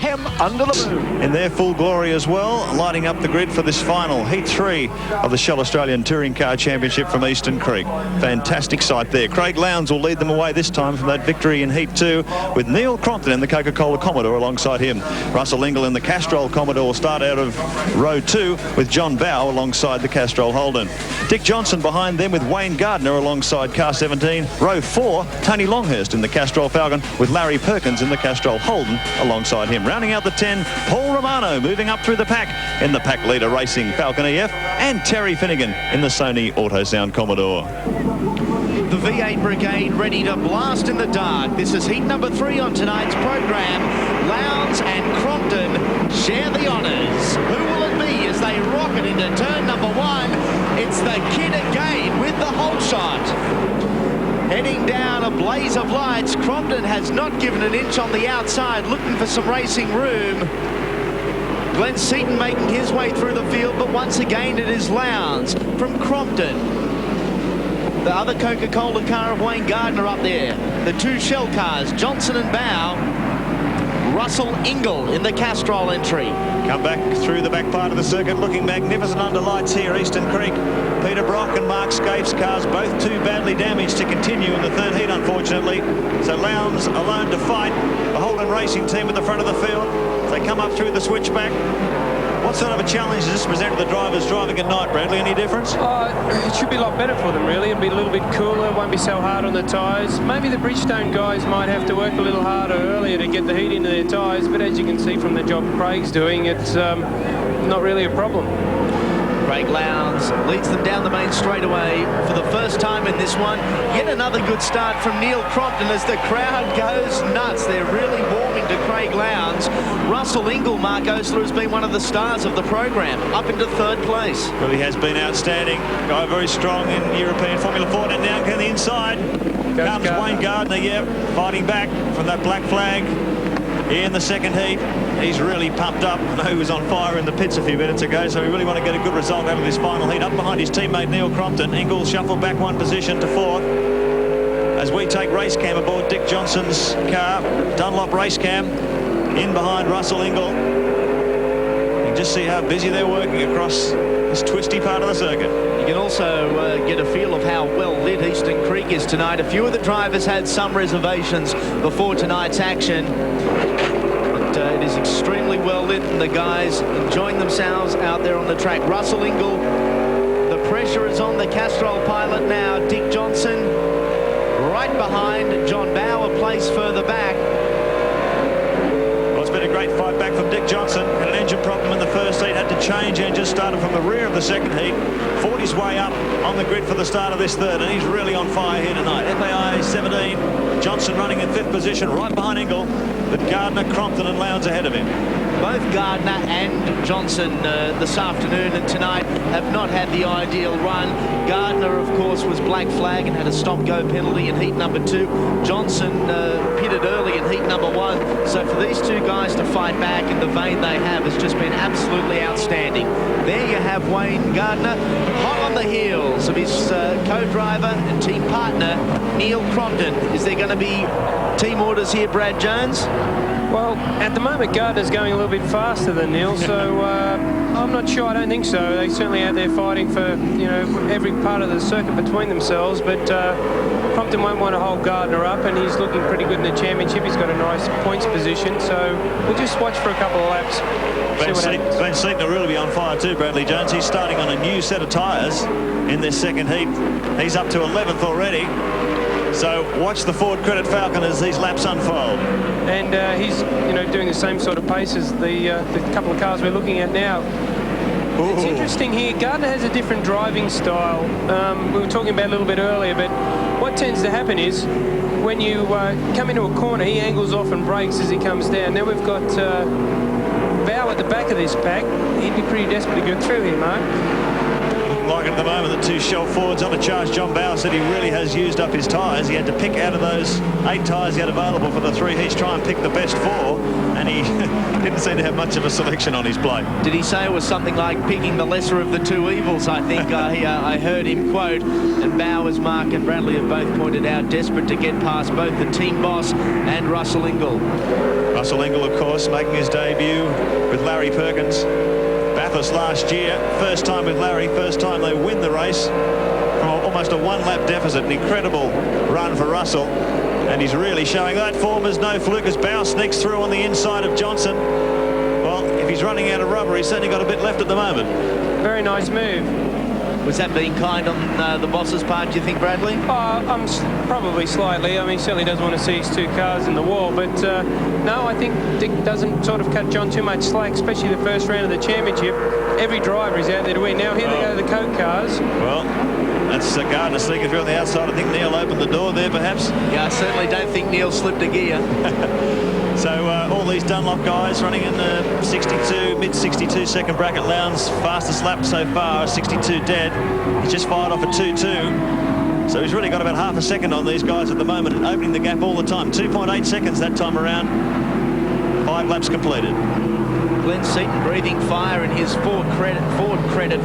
Mayhem under the moon. In their full glory as well, lighting up the grid for this final Heat 3 of the Shell Australian Touring Car Championship from Eastern Creek. Fantastic sight there. Craig Lowndes will lead them away this time from that victory in Heat 2, with Neil Crompton in the Coca-Cola Commodore alongside him. Russell Ingall in the Castrol Commodore will start out of row 2 with John Bowe alongside the Castrol Holden. Dick Johnson behind them with Wayne Gardner alongside car 17. Row 4, Tony Longhurst in the Castrol Falcon with Larry Perkins in the Castrol Holden alongside him. Rounding out the 10, Paul Romano moving up through the pack in the pack leader Racing Falcon EF, and Terry Finnegan in the Sony Autosound Commodore. The V8 Brigade ready to blast in the dark. This is heat number 3 on tonight's program. Lowndes and Crompton share the honours. Who will it be as they rocket into turn number 1? It's the kid again with the hold shot. Heading down a blaze of lights. Crompton has not given an inch on the outside, looking for some racing room. Glenn Seaton making his way through the field, but once again it is Lowndes from Crompton. The other Coca-Cola car of Wayne Gardner up there. The two Shell cars, Johnson and Bowe. Russell Ingall in the Castrol entry. Come back through the back part of the circuit, looking magnificent under lights here, Eastern Creek. Peter Brock and Mark Scaife's cars, both too badly damaged to continue in the third heat, unfortunately. So Lowndes alone to fight. The Holden Racing team at the front of the field. They come up through the switchback. What sort of a challenge does this present to the drivers driving at night, Bradley? Any difference? It should be a lot better for them, really. It'll be a little bit cooler, won't be so hard on the tyres. Maybe the Bridgestone guys might have to work a little harder earlier to get the heat into their tyres, but as you can see from the job Craig's doing, it's not really a problem. Craig Lowndes leads them down the main straightaway for the first time in this one. Yet another good start from Neil Crompton as the crowd goes nuts. They're really warming to Craig Lowndes. Russell Ingall, Mark Osler, has been one of the stars of the program, up into third place. Really has been outstanding. Guy very strong in European Formula 4, and down the inside comes Wayne Gardner, fighting back from that black flag in the second heat. He's really pumped up. I know he was on fire in the pits a few minutes ago, so we really want to get a good result out of this final heat. Up behind his teammate Neil Crompton. Ingall shuffled back one position to 4th. As we take race cam aboard Dick Johnson's car, Dunlop race cam, in behind Russell Ingall. You can just see how busy they're working across this twisty part of the circuit. You can also get a feel of how well lit Eastern Creek is tonight. A few of the drivers had some reservations before tonight's action. It is extremely well lit, and the guys enjoying themselves out there on the track. Russell Ingall, the pressure is on the Castrol pilot now. Dick Johnson right behind John Bowe, a place further back. Well, it's been a great fight back from Dick Johnson. Had an engine problem in the first heat, had to change engines, started from the rear of the second heat, fought his way up on the grid for the start of this third, and he's really on fire here tonight. FAI 17, Johnson running in 5th position, right behind Ingall, but Gardner, Crompton and Lowndes ahead of him. Both Gardner and Johnson this afternoon and tonight have not had the ideal run. Gardner, of course, was black flag and had a stop-go penalty in heat number 2. Johnson pitted early in heat number 1. So for these two guys to fight back in the vein they have has just been absolutely outstanding. There you have Wayne Gardner, hot on the heels of his co-driver and team partner, Neil Crompton. Is there going to be team orders here, Brad Jones? Well, at the moment, Gardner's going a little bit faster than Neil, so I'm not sure. I don't think so. They certainly out there fighting for, every part of the circuit between themselves, but Crompton won't want to hold Gardner up, and he's looking pretty good in the championship. He's got a nice points position, so we'll just watch for a couple of laps. Glenn Seaton will really be on fire too, Bradley Jones. He's starting on a new set of tyres in this second heat. He's up to 11th already. So watch the Ford Credit Falcon as these laps unfold. And he's, doing the same sort of pace as the couple of cars we're looking at now. Ooh. It's interesting here. Gardner has a different driving style. We were talking about a little bit earlier, but what tends to happen is when you come into a corner, he angles off and brakes as he comes down. Now we've got Bowe at the back of this pack. He'd be pretty desperate to get through here, Mark. Like at the moment, the two Shell Fords on a charge. John Bowe said he really has used up his tyres. He had to pick out of those 8 tyres he had available for the 3 heats, try and pick the best 4, and and he didn't seem to have much of a selection on his plate. Did he say it was something like picking the lesser of the two evils? I think I heard him quote. And Bowers, Mark and Bradley have both pointed out, desperate to get past both the team boss and Russell Ingall. Russell Ingall, of course, making his debut with Larry Perkins. Bathurst last year, first time with Larry, first time they win the race from almost a one-lap deficit. An incredible run for Russell, and he's really showing that form is no fluke as Bauer sneaks through on the inside of Johnson. Well, if he's running out of rubber, he's certainly got a bit left at the moment. Very nice move. Was that being kind on the boss's part, do you think, Bradley? Probably slightly. I mean, he certainly doesn't want to see his two cars in the wall, but no, I think Dick doesn't sort of cut John too much slack, especially the first round of the championship. Every driver is out there to win. Now here they go, the Coke cars. Well, that's Gardner sneaking through on the outside. I think Neil opened the door there, perhaps. Yeah, I certainly don't think Neil slipped a gear. So all these Dunlop guys running in the mid-62 second bracket. Lowndes fastest lap so far, 62 dead. He's just fired off a 2-2. So he's really got about half a second on these guys at the moment and opening the gap all the time. 2.8 seconds that time around. 5 laps completed. Glenn Seaton breathing fire in his Ford credit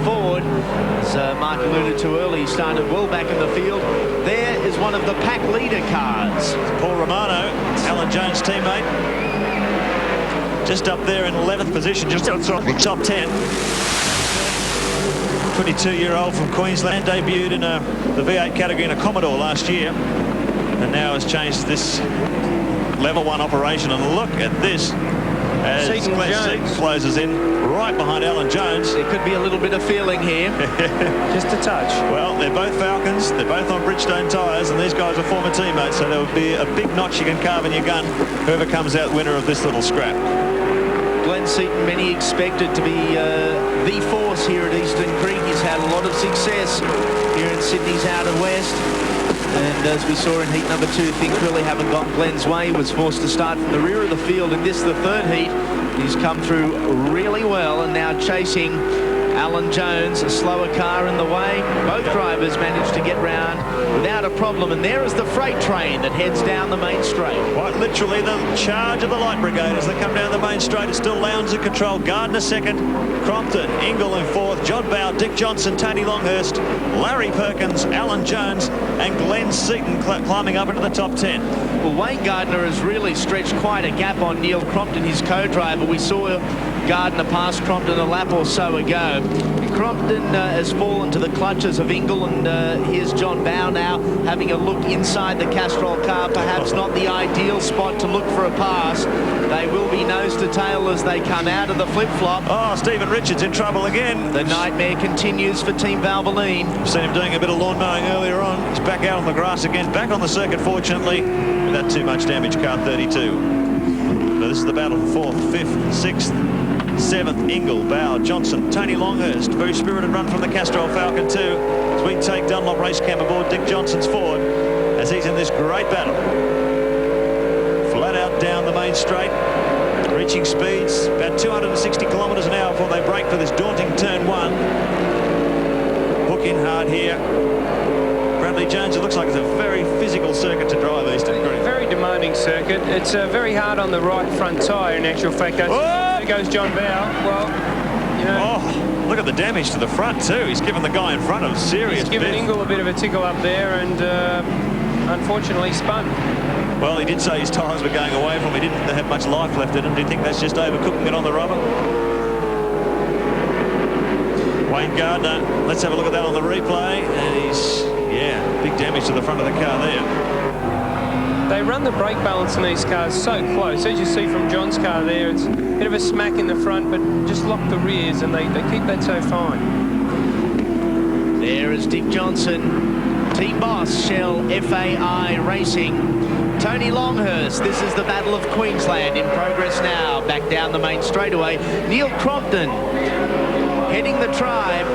Ford. As Mark alluded to early, he started well back in the field. There is one of the pack leader cars. Paul Romano, Alan Jones' teammate. Just up there in 11th position, just outside the top 10. 22-year-old from Queensland, debuted in the V8 category in a Commodore last year, and now has changed this level 1 operation. And look at this as Glenn Seaton closes in right behind Alan Jones. There could be a little bit of feeling here. Just a touch. Well, they're both Falcons. They're both on Bridgestone tyres, and these guys are former teammates, so there would be a big notch you can carve in your gun, whoever comes out winner of this little scrap. Glenn Seaton, many expected to be the force here at Eastern Creek. He's had a lot of success here in Sydney's outer west. And as we saw in heat number 2, things really haven't gone Glenn's way. He was forced to start from the rear of the field in this, the third heat. He's come through really well and now chasing Alan Jones, a slower car in the way. Both drivers managed to get round without a problem. And there is the freight train that heads down the main straight. Quite literally the charge of the light brigade as they come down the main straight. It's still Lowndes in control. Gardner second, Crompton, Ingall in fourth, John Bowe, Dick Johnson, Tony Longhurst, Larry Perkins, Alan Jones and Glenn Seaton climbing up into the top 10. Well, Wayne Gardner has really stretched quite a gap on Neil Crompton, his co-driver. We saw Gardner pass Crompton a lap or so ago. Crompton has fallen to the clutches of Ingall, and here's John Bowe now having a look inside the Castrol car. Perhaps not the ideal spot to look for a pass. They will be nose to tail as they come out of the flip-flop. Oh, Stephen Richards in trouble again. The nightmare continues for Team Valvoline. I've seen him doing a bit of lawn mowing earlier on. He's back out on the grass again, back on the circuit, fortunately, without too much damage, car 32. So this is the battle for 4th, 5th, 6th, 7th, Ingall, Bowe, Johnson, Tony Longhurst. Very spirited run from the Castrol Falcon too. As we take Dunlop race cam aboard Dick Johnson's Ford as he's in this great battle. Flat out down the main straight, reaching speeds about 260 kilometres an hour before they break for this daunting turn 1. Hook in hard here. Bradley Jones, it looks like it's a very physical circuit to drive Eastern Creek. Very demanding circuit. It's very hard on the right front tyre, in actual fact. There goes John Bowe. Well, you know. Oh, look at the damage to the front too. He's given the guy in front of serious. He's given Ingall a bit of a tickle up there, and unfortunately spun. Well, he did say his tyres were going away from him. He didn't have much life left in him. Do you think that's just overcooking it on the rubber? Wayne Gardner, let's have a look at that on the replay. And he's, yeah, big damage to the front of the car there. They run the brake balance in these cars so close. As you see from John's car there, it's a bit of a smack in the front, but just lock the rears, and they keep that so fine. There is Dick Johnson, team boss, Shell FAI Racing. Tony Longhurst, this is the Battle of Queensland in progress now. Back down the main straightaway. Neil Crompton heading the tribe.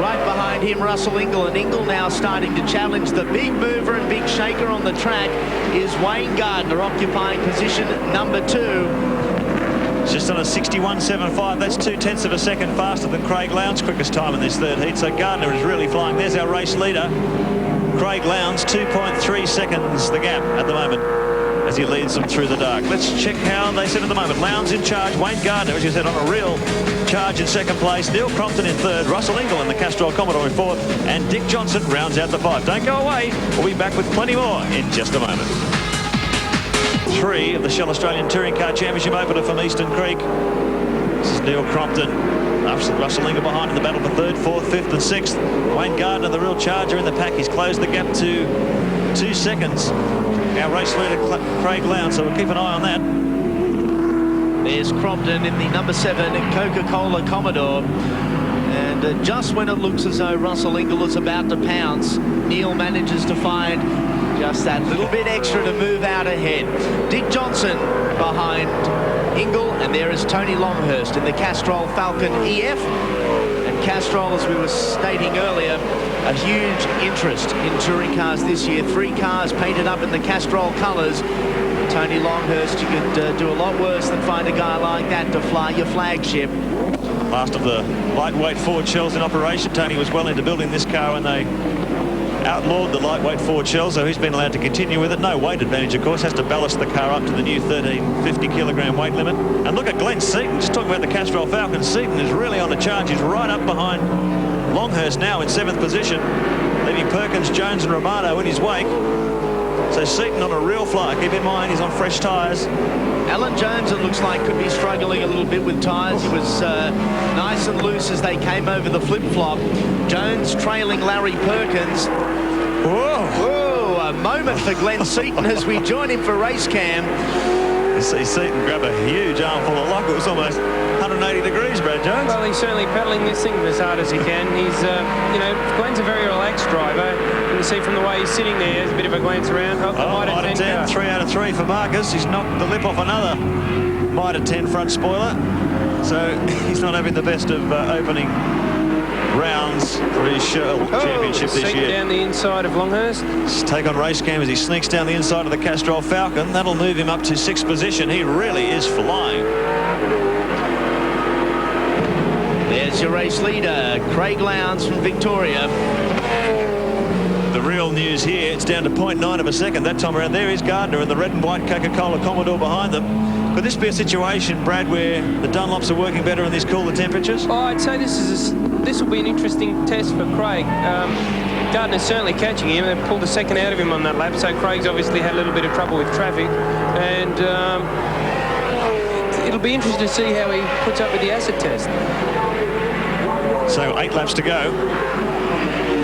Right behind him, Russell Ingall, and Ingall now starting to challenge. The big mover and big shaker on the track is Wayne Gardner, occupying position number 2. It's just on a 61.75. That's 0.2 of a second faster than Craig Lowndes' quickest time in this third heat. So Gardner is really flying. There's our race leader, Craig Lowndes, 2.3 seconds the gap at the moment. as he leads them through the dark. Let's check how they sit at the moment. Lowndes in charge. Wayne Gardner, as you said, on a real charge in second place. Neil Crompton in third. Russell Ingall in the Castrol Commodore in fourth. And Dick Johnson rounds out the five. Don't go away. We'll be back with plenty more in just a moment. 3 of the Shell Australian Touring Car Championship opener from Eastern Creek. This is Neil Crompton. Russell Ingall behind in the battle for third, fourth, fifth and sixth. Wayne Gardner, the real charger in the pack. He's closed the gap to 2 seconds. Our race leader, Craig Lowndes, so we'll keep an eye on that. There's Crompton in the number 7 Coca-Cola Commodore. And just when it looks as though Russell Ingall is about to pounce, Neil manages to find just that little bit extra to move out ahead. Dick Johnson behind Ingall, and there is Tony Longhurst in the Castrol Falcon EF. And Castrol, as we were stating earlier, a huge interest in touring cars this year. 3 cars painted up in the Castrol colours. Tony Longhurst, you could do a lot worse than find a guy like that to fly your flagship. Last of the lightweight Ford shells in operation. Tony was well into building this car when they outlawed the lightweight Ford shell, so he's been allowed to continue with it. No weight advantage, of course. Has to ballast the car up to the new 1350 kilogram weight limit. And look at Glenn Seaton. Just talking about the Castrol Falcon. Seaton is really on the charge. He's right up behind Longhurst now in 7th position, leaving Perkins, Jones and Romano in his wake. So Seaton on a real fly. Keep in mind he's on fresh tyres. Alan Jones, it looks like, could be struggling a little bit with tyres. He was nice and loose as they came over the flip-flop. Jones trailing Larry Perkins. Whoa! Whoa, a moment for Glenn Seaton as we join him for race cam. You see Seaton grab a huge armful of luck. It was almost 180 degrees, Brad Jones. Well, he's certainly pedaling this thing as hard as he can. He's, you know, Glenn's a very relaxed driver. You can see from the way he's sitting there, there's a bit of a glance around. Mitre 10, 3 out of 3 for Marcus. He's knocked the lip off another Mitre 10 front spoiler. So he's not having the best of opening rounds for his Shell Championship this year. Down the inside of Longhurst. Let's take on race cam as he sneaks down the inside of the Castrol Falcon. That'll move him up to 6th position. He really is flying. There's your race leader, Craig Lowndes from Victoria. The real news here, it's down to 0.9 of a second. That time around, there is Gardner and the red and white Coca-Cola Commodore behind them. Could this be a situation, Brad, where the Dunlops are working better in these cooler temperatures? Oh, I'd say this will be an interesting test for Craig. Gardner's certainly catching him. They've pulled a second out of him on that lap, so Craig's obviously had a little bit of trouble with traffic. And it'll be interesting to see how he puts up with the acid test. So 8 laps to go.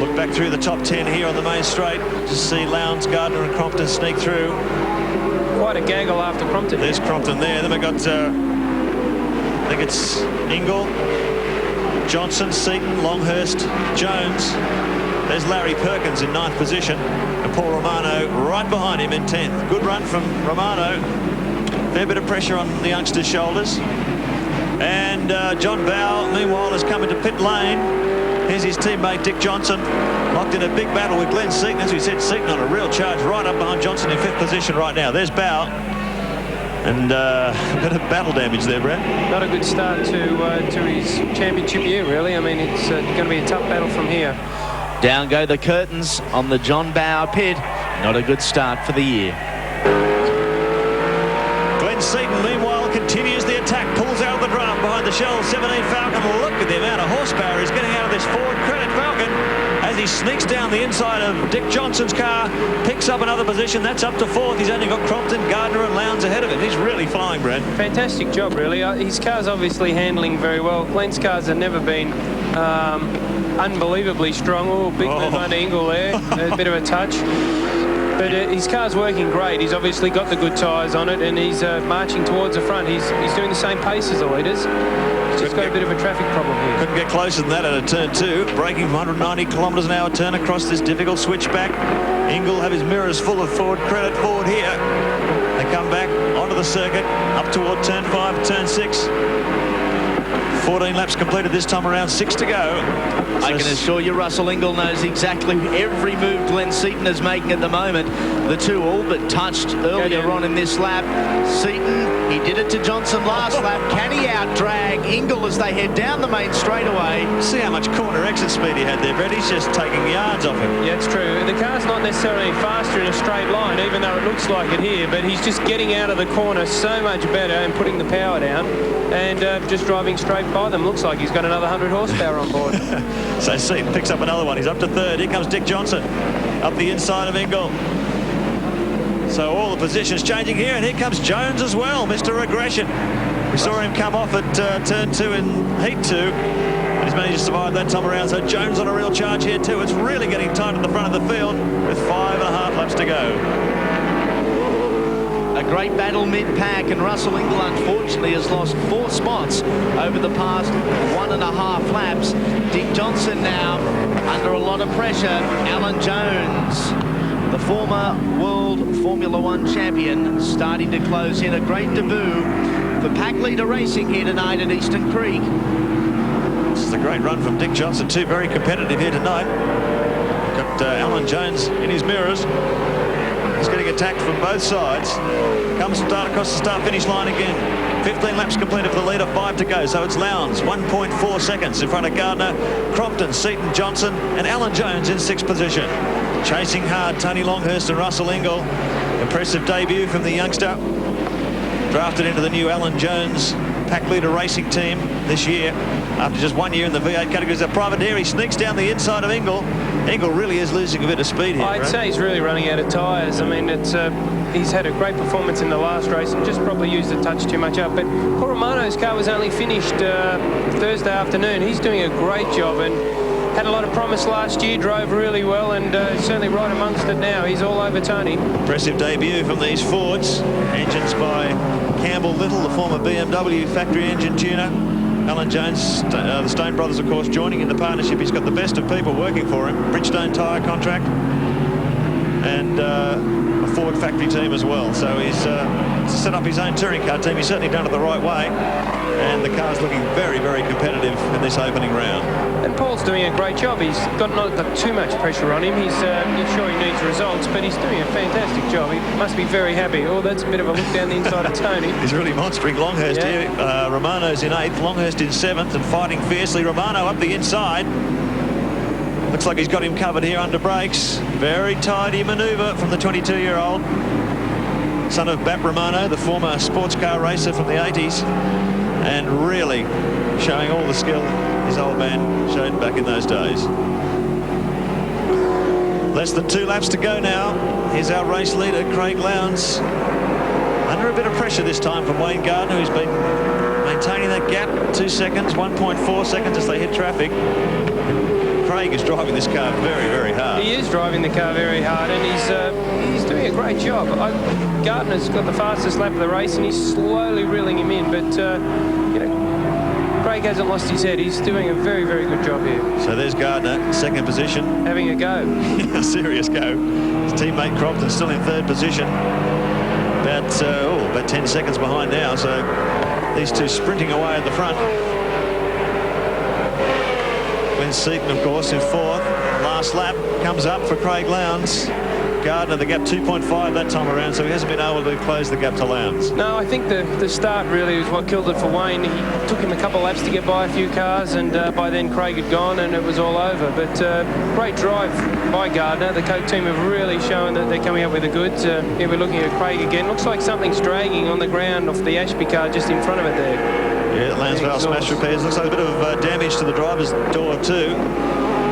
Look back through the top 10 here on the main straight. Just see Lowndes, Gardner and Crompton sneak through. Quite a gaggle after Crompton. There's Crompton there. Then we've got, I think it's Ingall, Johnson, Seaton, Longhurst, Jones. There's Larry Perkins in 9th position. And Paul Romano right behind him in 10th. Good run from Romano. Fair bit of pressure on the youngster's shoulders. And John Bowe, meanwhile, has come into pit lane. Here's his teammate Dick Johnson, locked in a big battle with Glenn Seaton. As we said, Seaton on a real charge right up behind Johnson in 5th position right now. There's Bowe. And a bit of battle damage there, Brad. Not a good start to his championship year, really. I mean, it's going to be a tough battle from here. Down go the curtains on the John Bowe pit. Not a good start for the year. Glenn Seaton, meanwhile, continues the attack. Pulls out of the drum behind the Shell 17 Falcon. Look at the amount of horsepower he's getting out of this Ford Credit Falcon as he sneaks down the inside of Dick Johnson's car, picks up another position. That's up to 4th. He's only got Crompton, Gardner and Lowndes ahead of him. He's really flying, Brad. Fantastic job, really. His car's obviously handling very well. Glenn's cars have never been unbelievably strong. Oh, big move under Ingall there. A bit of a touch. But his car's working great. He's obviously got the good tyres on it, and he's marching towards the front. He's doing the same pace as the leaders. He's just got a bit of a traffic problem here. Couldn't get closer than that at a turn 2. Braking from 190 kilometres an hour turn across this difficult switchback. Ingall have his mirrors full of Ford Credit Ford here. They come back onto the circuit, up toward turn 5, turn 6. 14 laps completed this time around, 6 to go. I can assure you Russell Ingall knows exactly every move Glenn Seaton is making at the moment. The two all but touched earlier on in this lap. Seaton, he did it to Johnson last lap. Can he out-drag Ingall as they head down the main straightaway? See how much corner exit speed he had there, Brett. He's just taking yards off him. Yeah, it's true. The car's not necessarily faster in a straight line, even though it looks like it here, but he's just getting out of the corner so much better and putting the power down and just driving straight by them. Looks like he's got another 100 horsepower on board. So Seaton picks up another one. He's up to third. Here comes Dick Johnson up the inside of Ingall. So all the positions changing here, and here comes Jones as well, Mr. Aggression. We saw him come off at turn 2 in heat 2. And he's managed to survive that time around. So Jones on a real charge here too. It's really getting tight at the front of the field with 5.5 laps to go. A great battle mid-pack, and Russell Ingall unfortunately has lost 4 spots over the past 1.5 laps. Dick Johnson now under a lot of pressure. Alan Jones, the former World Formula One champion, starting to close in. A great debut for pack leader racing here tonight at Eastern Creek. This is a great run from Dick Johnson too. Very competitive here tonight. Got Alan Jones in his mirrors. He's getting attacked from both sides. Comes across the start-finish line again. 15 laps completed for the leader, 5 to go. So it's Lowndes, 1.4 seconds in front of Gardner, Crompton, Seaton, Johnson, and Alan Jones in 6th position. Chasing hard, Tony Longhurst and Russell Ingall. Impressive debut from the youngster. Drafted into the new Alan Jones pack leader racing team this year. After just 1 year in the V8 categories at Privateer, he sneaks down the inside of Ingall. Ingall really is losing a bit of speed here. I'd say he's really running out of tyres. I mean, it's he's had a great performance in the last race and just probably used the touch too much up. But Paul Romano's car was only finished Thursday afternoon. He's doing a great job and had a lot of promise last year, drove really well, and certainly right amongst it now. He's all over Tony. Impressive debut from these Fords. Engines by Campbell Little, the former BMW factory engine tuner. Alan Jones, the Stone brothers, of course, joining in the partnership. He's got the best of people working for him. Bridgestone tyre contract and a Ford factory team as well. So he's set up his own touring car team. He's certainly done it the right way. And the car's looking very, very competitive in this opening round. And Paul's doing a great job. He's not got too much pressure on him. He's sure he needs results, but he's doing a fantastic job. He must be very happy. Oh, that's a bit of a look down the inside of Tony. He's really monstering Longhurst here. Romano's in 8th, Longhurst in 7th, and fighting fiercely. Romano up the inside. Looks like he's got him covered here under brakes. Very tidy manoeuvre from the 22-year-old. Son of Bap Romano, the former sports car racer from the 80s. And really showing all the skill his old man showed back in those days. Less than 2 laps to go now. Here's our race leader, Craig Lowndes. Under a bit of pressure this time from Wayne Gardner, who's been maintaining that gap. 2 seconds, 1.4 seconds as they hit traffic. Craig is driving this car very, very hard. He is driving the car very hard, and he's doing a great job. Gardner's got the fastest lap of the race, and he's slowly reeling him in. But you know, Craig hasn't lost his head. He's doing a very, very good job here. So there's Gardner, 2nd position, having a go. A serious go. His teammate Crompton still in 3rd position. About 10 seconds behind now. So these two sprinting away at the front. Glenn Seaton, of course, in 4th. Last lap comes up for Craig Lowndes. Gardner, the gap 2.5 that time around, so he hasn't been able to close the gap to Lowndes. No, I think the start really was what killed it for Wayne. He took him a couple of laps to get by a few cars, and by then Craig had gone and it was all over. But great drive by Gardner. The Coke team have really shown that they're coming up with the goods. Here we're looking at Craig again. Looks like something's dragging on the ground off the Ashby car just in front of it there. Yeah, Lansvale smash repairs. Looks like a bit of damage to the driver's door too.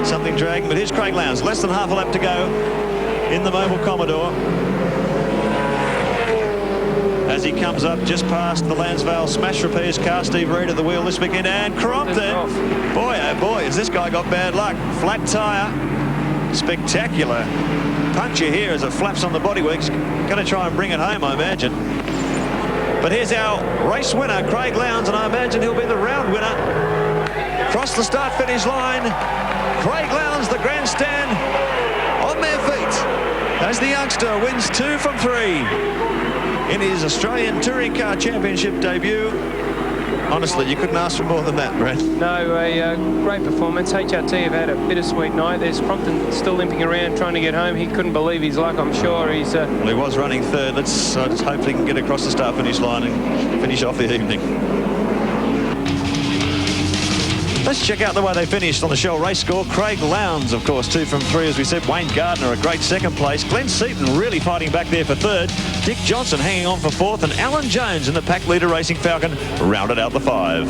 Something dragging, but here's Craig Lowndes. Less than half a lap to go in the Mobile Commodore. As he comes up just past the Lansvale smash repairs car, Steve Reed at the wheel this weekend, and Crompton. Boy, oh boy, has this guy got bad luck. Flat tyre. Spectacular puncture here as it flaps on the bodywork. He's going to try and bring it home, I imagine. But here's our race winner, Craig Lowndes, and I imagine he'll be the round winner. Across the start-finish line, Craig Lowndes, the grandstand, on their feet as the youngster wins 2 from 3 in his Australian Touring Car Championship debut. Honestly, you couldn't ask for more than that, Brad. No, a great performance. HRT have had a bittersweet night. There's Crompton still limping around trying to get home. He couldn't believe his luck, I'm sure. He's Well, he was running third. Let's just hope he can get across the start-finish line and finish off the evening. Let's check out the way they finished on the Shell race score. Craig Lowndes, of course, 2 from 3, as we said. Wayne Gardner, a great second place. Glenn Seaton really fighting back there for third. Dick Johnson hanging on for fourth. And Alan Jones in the pack leader Racing Falcon rounded out the 5.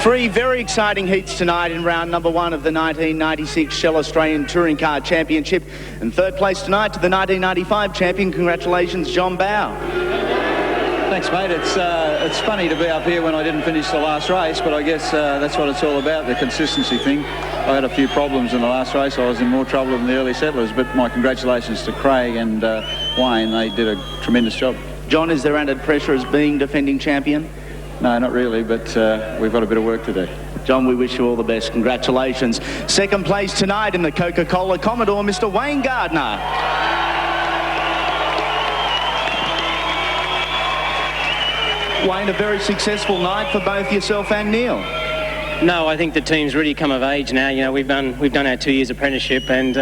3 very exciting heats tonight in round number 1 of the 1996 Shell Australian Touring Car Championship. And third place tonight to the 1995 champion. Congratulations, John Bowe. Thanks, mate. It's funny to be up here when I didn't finish the last race, but I guess that's what it's all about, the consistency thing. I had a few problems in the last race. I was in more trouble than the early settlers, but my congratulations to Craig and Wayne. They did a tremendous job. John, is there added pressure as being defending champion? No, not really, but we've got a bit of work to do. John, we wish you all the best. Congratulations. Second place tonight in the Coca-Cola Commodore, Mr. Wayne Gardner. Wayne, a very successful night for both yourself and Neil. No, I think the team's really come of age now. You know, we've done our 2 years apprenticeship, and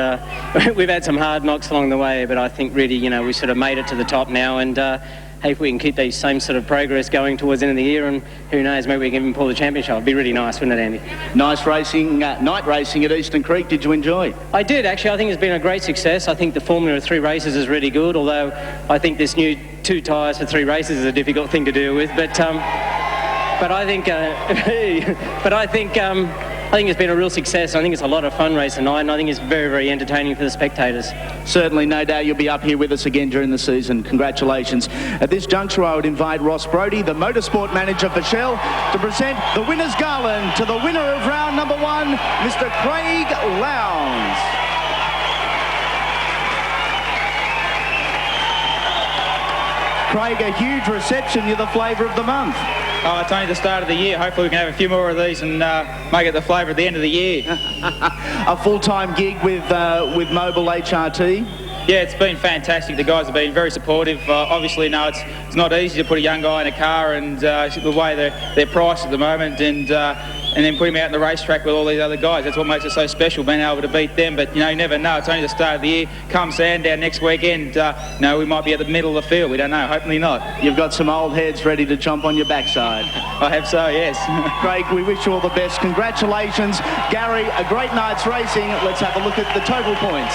we've had some hard knocks along the way. But I think really, you know, we sort of made it to the top now, and hey, if we can keep these same sort of progress going towards the end of the year, and who knows, maybe we can even pull the championship. It'd be really nice, wouldn't it, Andy? Nice racing, night racing at Eastern Creek. Did you enjoy? I did, actually. I think it's been a great success. I think the formula of 3 races is really good, although I think this new 2 tyres for 3 races is a difficult thing to deal with. But I think I think it's been a real success. I think it's a lot of fun racing tonight, and I think it's very, very entertaining for the spectators. Certainly, no doubt you'll be up here with us again during the season. Congratulations. At this juncture, I would invite Ross Brodie, the motorsport manager for Shell, to present the winner's garland to the winner of round number 1, Mr. Craig Lowndes. Craig, a huge reception. You're the flavour of the month. Oh, it's only the start of the year. Hopefully we can have a few more of these and make it the flavour at the end of the year. A full-time gig with Mobile HRT? Yeah, it's been fantastic. The guys have been very supportive. Obviously, no, it's not easy to put a young guy in a car, and the way they're priced at the moment, and then put him out in the racetrack with all these other guys. That's what makes it so special, being able to beat them. But, you know, you never know. It's only the start of the year. Come Sandown next weekend, we might be at the middle of the field. We don't know. Hopefully not. You've got some old heads ready to jump on your backside. I have so, yes. Craig, we wish you all the best. Congratulations. Gary, a great night's racing. Let's have a look at the total points.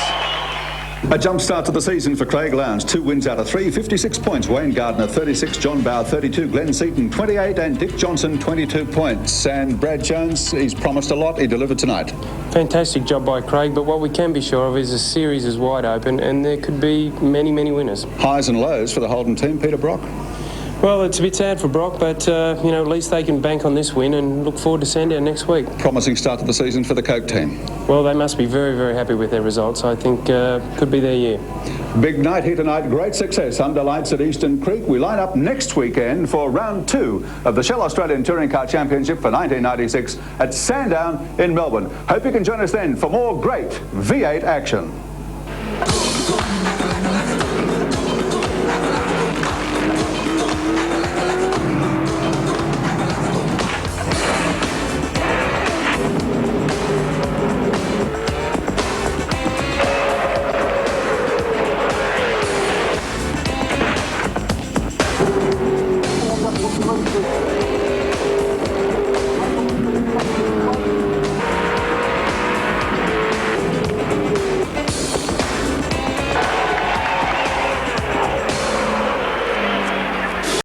A jump start to the season for Craig Lowndes. 2 wins out of 3, 56 points. Wayne Gardner, 36. John Bowe, 32. Glenn Seaton, 28. And Dick Johnson, 22 points. And Brad Jones, he's promised a lot. He delivered tonight. Fantastic job by Craig, but what we can be sure of is the series is wide open and there could be many, many winners. Highs and lows for the Holden team. Peter Brock. Well, it's a bit sad for Brock, but, at least they can bank on this win and look forward to Sandown next week. Promising start to the season for the Coke team. Well, they must be very, very happy with their results. I think could be their year. Big night here tonight. Great success under lights at Eastern Creek. We line up next weekend for round 2 of the Shell Australian Touring Car Championship for 1996 at Sandown in Melbourne. Hope you can join us then for more great V8 action.